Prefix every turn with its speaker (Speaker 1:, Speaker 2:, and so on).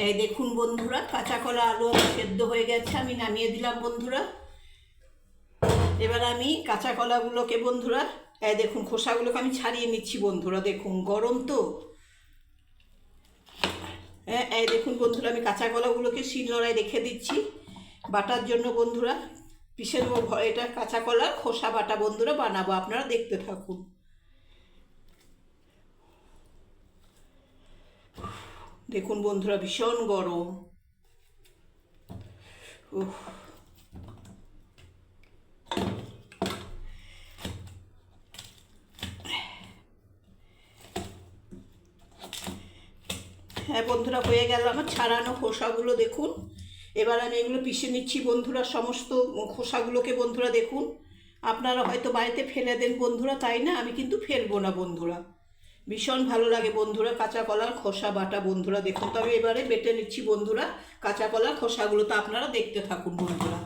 Speaker 1: এই দেখুন বন্ধুরা, কাঁচা কলা আলু আমার সেদ্ধ হয়ে গেছে, আমি নামিয়ে দিলাম বন্ধুরা। এবার আমি কাঁচা কলাগুলোকে বন্ধুরা, এই দেখুন খোসাগুলোকে আমি ছাড়িয়ে নিচ্ছি বন্ধুরা। দেখুন গরম তো, হ্যাঁ এই দেখুন বন্ধুরা, আমি কাঁচা কলাগুলোকে শিলনোড়ায় রেখে দিচ্ছি বাটার জন্য বন্ধুরা। পিষে নেবো, এটা কাঁচা কলার খোসা বাটা বন্ধুরা বানাবো, আপনারা দেখতে থাকুন। দেখুন বন্ধুরা, ভীষণ গরম। উফ, হ্যাঁ বন্ধুরা, হয়ে গেল আমার ছাড়ানো খোসাগুলো। দেখুন এবার আমি এগুলো পিষে নিচ্ছি বন্ধুরা, সমস্ত খোসাগুলোকে বন্ধুরা। দেখুন আপনারা হয়তো বাড়িতে ফেলে দেন বন্ধুরা, তাই না, আমি কিন্তু ফেলবো না বন্ধুরা। ভীষণ ভালো লাগে বন্ধুরা কাঁচা কলার খোসা বাটা বন্ধুরা। দেখুন তবে এবারে বেটে নিচ্ছি বন্ধুরা কাঁচা কলার খোসাগুলো, তো আপনারা দেখতে থাকুন বন্ধুরা।